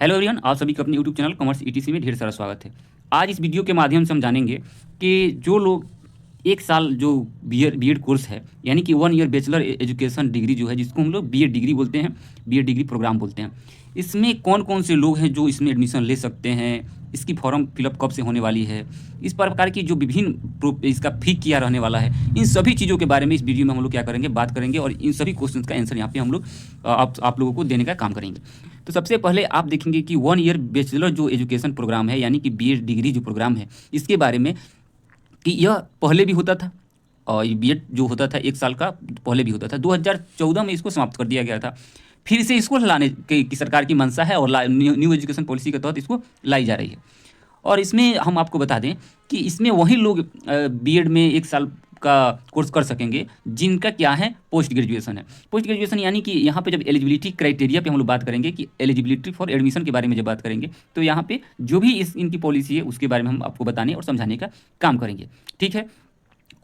Hello everyone, आप सभी का अपने यूट्यूब चैनल कॉमर्स ईटीसी में ढेर सारा स्वागत है। आज इस वीडियो के माध्यम से हम जानेंगे कि जो लोग एक साल जो बीएड कोर्स है, यानी कि 1 ईयर बैचलर एजुकेशन डिग्री जो है, जिसको हम लोग बीएड डिग्री बोलते हैं, बीएड डिग्री प्रोग्राम बोलते हैं, इसमें कौन कौन से लोग हैं जो इसमें एडमिशन ले सकते हैं, इसकी फॉर्म फिलअप कब से होने वाली है, इस प्रकार की जो विभिन्न इसका फी क्या रहने वाला है, इन सभी चीज़ों के बारे में इस वीडियो में हम लोग क्या करेंगे, बात करेंगे और इन सभी क्वेश्चन का आंसर यहाँ पे हम लोग आप लोगों को देने का काम करेंगे। तो सबसे पहले आप देखेंगे कि 1 ईयर बैचलर जो एजुकेशन प्रोग्राम है, यानी कि बीएड डिग्री जो प्रोग्राम है, इसके बारे में कि यह पहले भी होता था और ये बीएड जो होता था 1 साल का पहले भी होता था। 2014 में इसको समाप्त कर दिया गया था। फिर से इसको लाने की सरकार की मंशा है और न्यू एजुकेशन पॉलिसी के तहत इसको लाई जा रही है। और इसमें हम आपको बता दें कि इसमें वही लोग बीएड में 1 साल का कोर्स कर सकेंगे जिनका क्या है, पोस्ट ग्रेजुएशन है। पोस्ट ग्रेजुएशन यानी कि यहाँ पे जब एलिजिबिलिटी क्राइटेरिया पे हम लोग बात करेंगे कि एलिजिबिलिटी फॉर एडमिशन के बारे में जब बात करेंगे, तो यहाँ पे जो भी इनकी पॉलिसी है उसके बारे में हम आपको बताने और समझाने का काम करेंगे। ठीक है,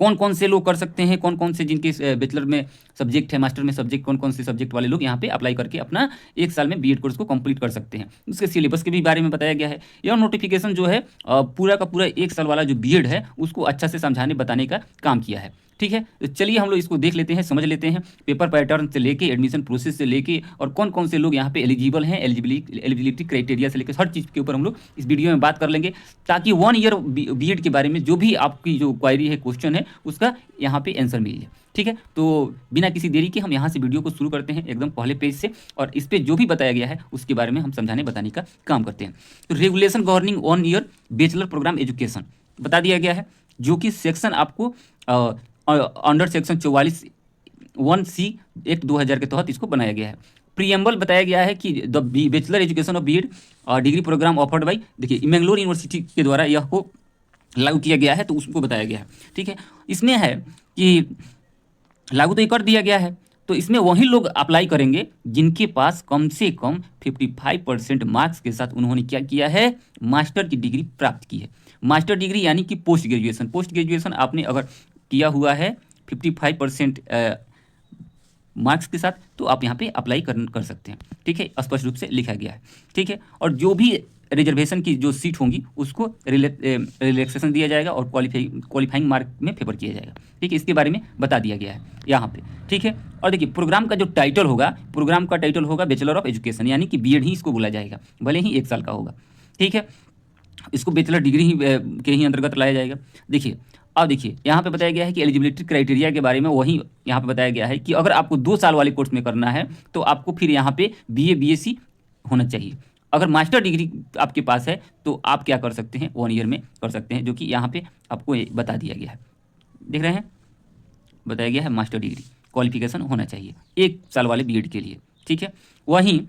कौन कौन से लोग कर सकते हैं, कौन कौन से जिनके बैचलर में सब्जेक्ट है, मास्टर में सब्जेक्ट, कौन कौन से सब्जेक्ट वाले लोग यहाँ पे अप्लाई करके अपना 1 साल में बीएड कोर्स को कंप्लीट कर सकते हैं। उसके सिलेबस के भी बारे में बताया गया है। यह नोटिफिकेशन जो है पूरा का पूरा 1 साल वाला जो बीएड है उसको अच्छा से समझाने बताने का काम किया है। ठीक है, तो चलिए हम लोग इसको देख लेते हैं, समझ लेते हैं, पेपर पैटर्न से लेके एडमिशन प्रोसेस से लेके और कौन कौन से लोग यहाँ पे एलिजिबल हैं, एलिजिबिलिटी क्राइटेरिया से लेकर हर चीज़ के ऊपर हम लोग इस वीडियो में बात कर लेंगे, ताकि 1 ईयर बीएड के बारे में जो भी आपकी जो क्वायरी है, क्वेश्चन है, उसका यहाँ पे आंसर मिल जाए। ठीक है, तो बिना किसी देरी के हम यहाँ से वीडियो को शुरू करते हैं एकदम पहले पेज से, और इस पर जो भी बताया गया है उसके बारे में हम समझाने बताने का काम करते हैं। तो regulation governing 1 year bachelor programme education बता दिया गया है, जो कि सेक्शन आपको अंडर सेक्शन 44(1)(c) एक्ट 2000 के तहत इसको बनाया गया है। प्रीएम्बल बताया गया है कि the bachelor education of BEd degree programme offered by, देखिए, मैंगलोर यूनिवर्सिटी के द्वारा यह को लागू किया गया है, तो उसको बताया गया है। ठीक है, इसमें है कि लागू तो कर दिया गया है, तो इसमें वही लोग अप्लाई करेंगे जिनके पास कम से कम 55% मार्क्स के साथ उन्होंने क्या किया है, मास्टर की डिग्री प्राप्त की है। मास्टर डिग्री यानी कि पोस्ट ग्रेजुएशन, पोस्ट ग्रेजुएशन आपने अगर किया हुआ है 55% मार्क्स के साथ, तो आप यहाँ पे अप्लाई कर सकते हैं। ठीक है, स्पष्ट रूप से लिखा गया है। ठीक है, और जो भी रिजर्वेशन की जो सीट होंगी उसको रिलैक्सेशन दिया जाएगा और क्वालिफाइंग मार्क में फेवर किया जाएगा। ठीक है, इसके बारे में बता दिया गया है यहाँ पे। ठीक है, और देखिए, प्रोग्राम का जो टाइटल होगा, प्रोग्राम का टाइटल होगा बैचलर ऑफ एजुकेशन, यानी कि बीएड ही इसको बोला जाएगा, भले ही 1 साल का होगा। ठीक है, इसको बैचलर डिग्री ही के ही अंतर्गत लाया जाएगा। देखिए, अब देखिए, यहाँ पे बताया गया है कि एलिजिबिलिटी क्राइटेरिया के बारे में वही यहाँ पे बताया गया है कि अगर आपको 2 साल वाले कोर्स में करना है तो आपको फिर यहाँ पे बीए बीएससी होना चाहिए। अगर मास्टर डिग्री आपके पास है तो आप क्या कर सकते हैं, 1 ईयर में कर सकते हैं, जो कि यहाँ पे आपको बता दिया गया है। देख रहे हैं, बताया गया है मास्टर डिग्री क्वालिफिकेशन होना चाहिए 1 साल वाले बीएड के लिए। ठीक है, वहीं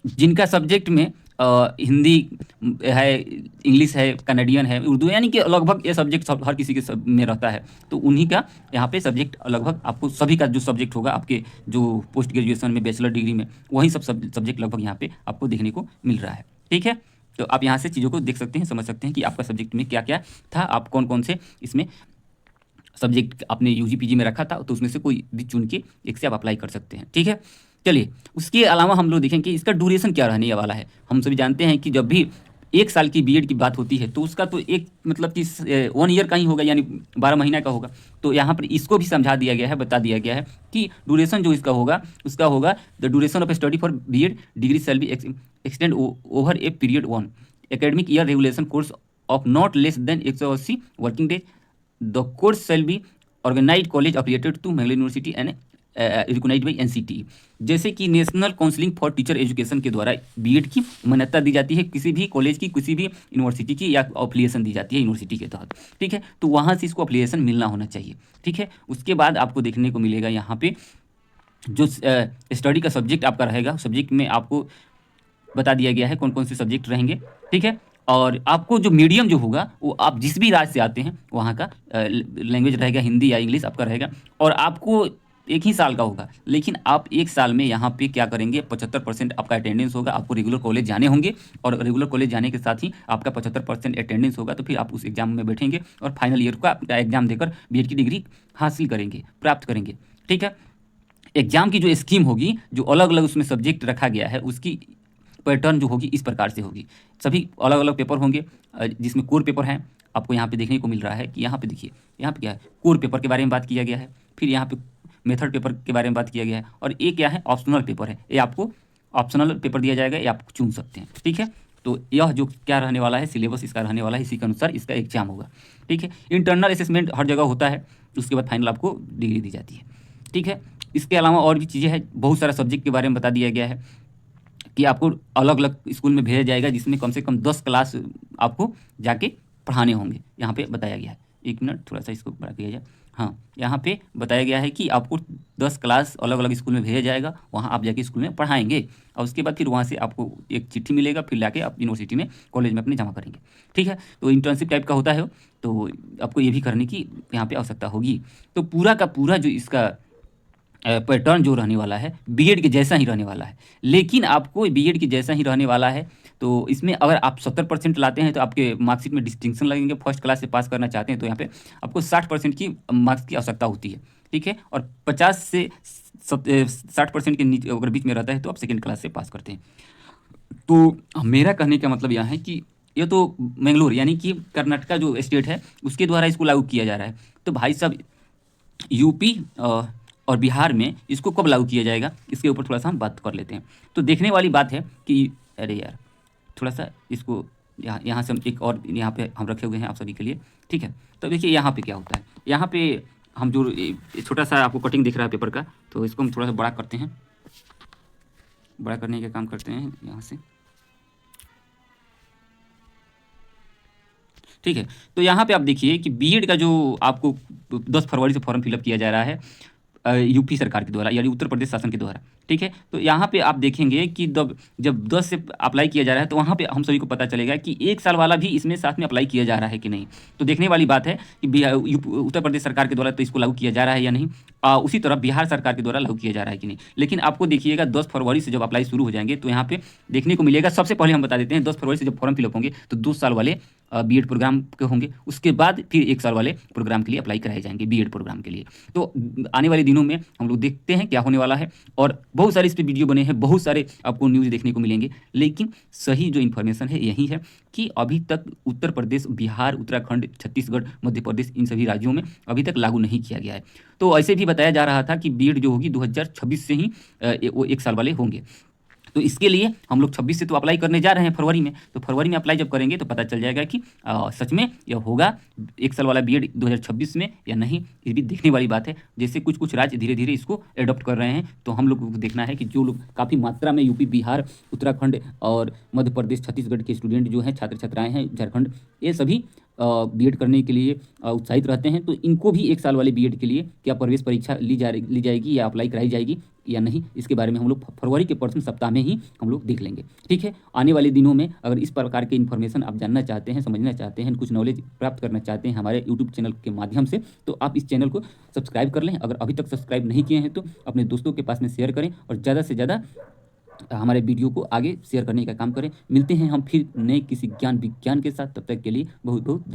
जिनका सब्जेक्ट में हिंदी है, इंग्लिश है, कनेडियन है, उर्दू, यानी कि लगभग ये सब्जेक्ट हर किसी के सब में रहता है, तो उन्हीं का यहाँ पे सब्जेक्ट लगभग आपको सभी का जो सब्जेक्ट होगा आपके जो पोस्ट ग्रेजुएशन में बैचलर डिग्री में, वही सब सब्जेक्ट लगभग यहाँ पे आपको देखने को मिल रहा है। ठीक है, तो आप यहाँ से चीज़ों को देख सकते हैं, समझ सकते हैं कि आपका सब्जेक्ट में क्या क्या था, आप कौन कौन से इसमें सब्जेक्ट आपने यूजी पीजी में रखा था, तो उसमें से कोई भी चुन के एक से आप अप्लाई कर सकते हैं। ठीक है, चलिए, उसके अलावा हम लोग देखें कि इसका ड्यूरेशन क्या रहने वाला है। हम सभी जानते हैं कि जब भी 1 साल की बीएड की बात होती है तो उसका तो एक मतलब कि 1 ईयर का ही होगा, यानी 12 महीना का होगा। तो यहाँ पर इसको भी समझा दिया गया है, बता दिया गया है कि ड्यूरेशन जो इसका होगा उसका होगा the duration of study for BEd degree shall be extend over a period 1 academic year regulation course of not less than 180 working days. The course shall be organised college affiliated to Mangalore university and recognised by NCT, जैसे कि national counselling for teacher education के द्वारा BEd की मान्यता दी जाती है किसी भी कॉलेज की, किसी भी यूनिवर्सिटी की, या अफिलिएशन दी जाती है यूनिवर्सिटी के तहत। ठीक है, तो वहाँ से इसको अफिलिएशन मिलना होना चाहिए। ठीक है, उसके बाद आपको देखने को मिलेगा यहाँ पे जो स्टडी का सब्जेक्ट आपका रहेगा, सब्जेक्ट में आपको बता दिया गया है कौन कौन से सब्जेक्ट रहेंगे। ठीक है, और आपको जो मीडियम जो होगा वो आप जिस भी राज्य से आते हैं वहाँ का लैंग्वेज रहेगा, हिंदी या इंग्लिश आपका रहेगा, और आपको 1 ही साल का होगा, लेकिन आप 1 साल में यहाँ पे क्या करेंगे, 75% आपका अटेंडेंस होगा, आपको रेगुलर कॉलेज जाने होंगे, और रेगुलर कॉलेज जाने के साथ ही आपका 75% अटेंडेंस होगा, तो फिर आप उस एग्जाम में बैठेंगे और फाइनल ईयर का एग्जाम देकर बीएड की डिग्री हासिल करेंगे, प्राप्त करेंगे। ठीक है, एग्जाम की जो स्कीम होगी, जो अलग अलग उसमें सब्जेक्ट रखा गया है, उसकी पैटर्न जो होगी इस प्रकार से होगी। सभी अलग अलग पेपर होंगे जिसमें कोर पेपर हैं। आपको यहाँ पे देखने को मिल रहा है कि यहाँ पे देखिए, यहाँ पे क्या है, कोर पेपर के बारे में बात किया गया है। फिर यहाँ पे मेथड पेपर के बारे में बात किया गया है, और ये क्या है, ऑप्शनल पेपर है। ये आपको ऑप्शनल पेपर दिया जाएगा, ये आप चुन सकते हैं। ठीक है, तो यह जो क्या रहने वाला है, सिलेबस इसका रहने वाला है, इसी के अनुसार इसका एग्जाम होगा। ठीक है, इंटरनल असेसमेंट हर जगह होता है, उसके बाद फाइनल आपको डिग्री दी जाती है। ठीक है, इसके अलावा और भी चीज़ें हैं, बहुत सारा सब्जेक्ट के बारे में बता दिया गया है कि आपको अलग अलग स्कूल में भेजा जाएगा, जिसमें कम से कम 10 क्लास आपको जाके पढ़ाने होंगे। यहाँ पे बताया गया है, एक मिनट थोड़ा सा इसको बड़ा किया जाए। हाँ, यहाँ पे बताया गया है कि आपको 10 क्लास अलग अलग स्कूल में भेजा जाएगा, वहाँ आप जाके स्कूल में पढ़ाएंगे, और उसके बाद फिर वहाँ से आपको एक चिट्ठी मिलेगा, फिर लाके आप यूनिवर्सिटी में, कॉलेज में अपने जमा करेंगे। ठीक है, तो इंटर्नशिप टाइप का होता है, तो आपको ये भी करने की यहाँ पे आवश्यकता होगी। तो पूरा का पूरा जो इसका पैटर्न जो रहने वाला है बीएड के जैसा ही रहने वाला है। लेकिन आपको बीएड के जैसा ही रहने वाला है, तो इसमें अगर आप 70% लाते हैं तो आपके मार्कशीट में डिस्टिंक्शन लगेंगे। फर्स्ट क्लास से पास करना चाहते हैं तो यहाँ पे आपको 60% की मार्क्स की आवश्यकता होती है। ठीक है, और 50 से 60% के नीचे अगर बीच में रहता है तो आप सेकेंड क्लास से पास करते हैं। तो मेरा कहने का मतलब यह है कि ये तो मैंगलोर यानी कि कर्नाटका जो स्टेट है उसके द्वारा इसको लागू किया जा रहा है। तो भाई साहब यूपी और बिहार में इसको कब लागू किया जाएगा, इसके ऊपर थोड़ा सा हम बात कर लेते हैं। तो देखने वाली बात है कि अरे यार, थोड़ा सा इसको यहाँ से हम एक और यहाँ पे हम रखे हुए हैं आप सभी के लिए। ठीक है, तो देखिए यहाँ पे क्या होता है। यहाँ पे हम जो छोटा सा आपको कटिंग दिख रहा है पेपर का, तो इसको हम थोड़ा सा बड़ा करते हैं, बड़ा करने का काम करते हैं यहाँ से। ठीक है, तो यहाँ पे आप देखिए कि बीएड का जो आपको 10 फरवरी से फॉर्म फिलअप किया जा रहा है यूपी सरकार के द्वारा, यानी उत्तर प्रदेश शासन के द्वारा। ठीक है, तो यहाँ पे आप देखेंगे कि जब 10 से अप्लाई किया जा रहा है, तो वहाँ पे हम सभी को पता चलेगा कि 1 साल वाला भी इसमें साथ में अप्लाई किया जा रहा है कि नहीं। तो देखने वाली बात है कि उत्तर प्रदेश सरकार के द्वारा तो इसको लागू किया जा रहा है या नहीं, उसी तरह बिहार सरकार के द्वारा लागू किया जा रहा है कि नहीं। लेकिन आपको देखिएगा 10 फरवरी से जब अप्लाई शुरू हो जाएंगे तो यहाँ पे देखने को मिलेगा, सबसे पहले हम बता देते हैं 10 फरवरी से जब फॉर्म फिलअप होंगे तो 2 साल वाले बीएड प्रोग्राम के होंगे, उसके बाद फिर 1 साल वाले प्रोग्राम के लिए अप्लाई कराए जाएंगे बीएड प्रोग्राम के लिए। तो आने वाले दिनों में हम लोग देखते हैं क्या होने वाला है, और बहुत सारे इस पर वीडियो बने हैं, बहुत सारे आपको न्यूज़ देखने को मिलेंगे। लेकिन सही जो इन्फॉर्मेशन है यही है कि अभी तक उत्तर प्रदेश, बिहार, उत्तराखंड, छत्तीसगढ़, मध्य प्रदेश, इन सभी राज्यों में अभी तक लागू नहीं किया गया है। तो ऐसे भी बताया जा रहा था कि बीएड जो होगी 2026 से ही वो 1 साल वाले होंगे। तो इसके लिए हम लोग 26 से तो अप्लाई करने जा रहे हैं फरवरी में, तो फरवरी में अप्लाई जब करेंगे तो पता चल जाएगा कि सच में यह होगा 1 साल वाला बीएड 2026 में या नहीं। ये भी देखने वाली बात है। जैसे कुछ कुछ राज्य धीरे धीरे इसको एडॉप्ट कर रहे हैं, तो हम लोग को देखना है कि जो लोग काफ़ी मात्रा में यूपी, बिहार, उत्तराखंड और मध्य प्रदेश, छत्तीसगढ़ के स्टूडेंट जो हैं, छात्र छात्राएँ हैं, झारखंड, ये सभी बीएड करने के लिए उत्साहित रहते हैं। तो इनको भी 1 साल वाले बीएड के लिए क्या प्रवेश परीक्षा ली जाएगी या अप्लाई कराई जाएगी या नहीं, इसके बारे में हम लोग फरवरी के प्रथम सप्ताह में ही हम लोग देख लेंगे। ठीक है, आने वाले दिनों में अगर इस प्रकार के इन्फॉर्मेशन आप जानना चाहते हैं, समझना चाहते हैं, कुछ नॉलेज प्राप्त करना चाहते हैं हमारे यूट्यूब चैनल के माध्यम से, तो आप इस चैनल को सब्सक्राइब कर लें। अगर अभी तक सब्सक्राइब नहीं किए हैं तो अपने दोस्तों के पास में शेयर करें, और ज़्यादा से ज़्यादा हमारे वीडियो को आगे शेयर करने का काम करें। मिलते हैं हम फिर नए किसी ज्ञान विज्ञान के साथ, तब तक के लिए बहुत बहुत